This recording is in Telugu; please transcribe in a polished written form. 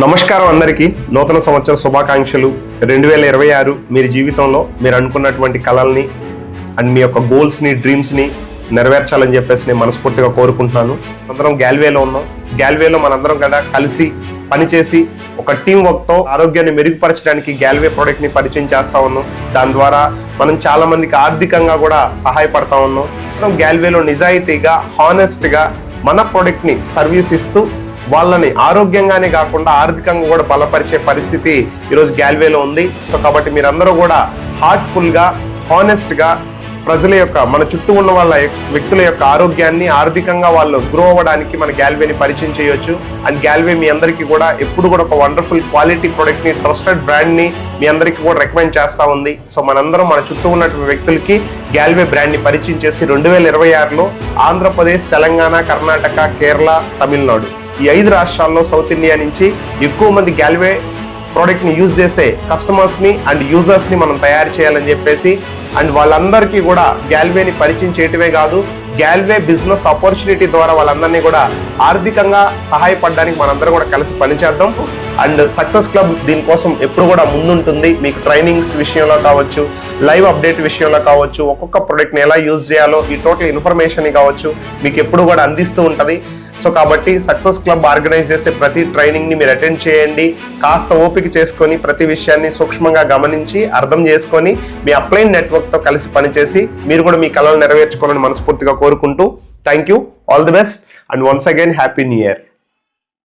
నమస్కారం అందరికీ నూతన సంవత్సర శుభాకాంక్షలు 2026 మీరు జీవితంలో మీరు అనుకున్నటువంటి కలల్ని అండ్ మీ యొక్క గోల్స్ని డ్రీమ్స్ని నెరవేర్చాలని చెప్పేసి నేను మనస్ఫూర్తిగా కోరుకుంటున్నాను. అందరం గ్యాల్వేలో ఉన్నాం. గ్యాల్వేలో మనందరం కూడా కలిసి పనిచేసి ఒక టీం వర్క్తో ఆరోగ్యాన్ని మెరుగుపరచడానికి గ్యాల్వే ప్రోడక్ట్ని పరిచయం చేస్తా ఉన్నాం. దాని ద్వారా మనం చాలా మందికి ఆర్థికంగా కూడా సహాయపడతా ఉన్నాం. మనం గ్యాల్వేలో నిజాయితీగా హానెస్ట్గా మన ప్రోడక్ట్ని సర్వీస్ ఇస్తూ వాళ్ళని ఆరోగ్యంగానే కాకుండా ఆర్థికంగా కూడా బలపరిచే పరిస్థితి ఈరోజు గ్యాల్వేలో ఉంది. సో కాబట్టి మీరందరూ కూడా హార్ట్ఫుల్గా హానెస్ట్గా ప్రజల యొక్క మన చుట్టూ ఉన్న వాళ్ళ వ్యక్తుల యొక్క ఆరోగ్యాన్ని ఆర్థికంగా వాళ్ళు గ్రో అవ్వడానికి మన గ్యాల్వేని పరిచయం చేయొచ్చు. అండ్ గ్యాల్వే మీ అందరికీ కూడా ఎప్పుడు కూడా ఒక వండర్ఫుల్ క్వాలిటీ ప్రొడక్ట్ని ట్రస్టెడ్ బ్రాండ్ని మీ అందరికీ కూడా రికమెండ్ చేస్తూ ఉంది. సో మనందరం మన చుట్టూ ఉన్నటువంటి వ్యక్తులకి గ్యాల్వే బ్రాండ్ని పరిచయం చేసి 2026లో ఆంధ్రప్రదేశ్, తెలంగాణ, కర్ణాటక, కేరళ, తమిళనాడు ఈ 5 రాష్ట్రాల్లో సౌత్ ఇండియా నుంచి ఎక్కువ మంది గ్యాల్వే ప్రోడక్ట్ని యూజ్ చేసే కస్టమర్స్ని అండ్ యూజర్స్ని మనం తయారు చేయాలని చెప్పేసి అండ్ వాళ్ళందరికీ కూడా గ్యాల్వేని పరిచయం చేయటమే కాదు, గ్యాల్వే బిజినెస్ ఆపర్చునిటీ ద్వారా వాళ్ళందరినీ కూడా ఆర్థికంగా సహాయపడడానికి మనందరం కూడా కలిసి పనిచేద్దాం. అండ్ సక్సెస్ క్లబ్ దీనికోసం ఎప్పుడు కూడా ముందుంటుంది. మీకు ట్రైనింగ్స్ విషయంలో కావచ్చు, లైవ్ అప్డేట్ విషయంలో కావచ్చు, ఒక్కొక్క ప్రోడక్ట్ని ఎలా యూజ్ చేయాలో ఈ టోటల్ ఇన్ఫర్మేషన్ కావచ్చు మీకు ఎప్పుడు కూడా అందిస్తూ ఉంటుంది. సో కాబట్టి సక్సెస్ క్లబ్ ఆర్గనైజ్ చేసే ప్రతి ట్రైనింగ్ని మీరు అటెండ్ చేయండి. కాస్త ఓపిక చేసుకొని ప్రతి విషయాన్ని సూక్ష్మంగా గమనించి అర్థం చేసుకొని మీ అప్లైన్ నెట్వర్క్తో కలిసి పనిచేసి మీరు కూడా మీ కళలు నెరవేర్చుకోవాలని మనస్ఫూర్తిగా కోరుకుంటూ thank you, all the best and once again happy new year.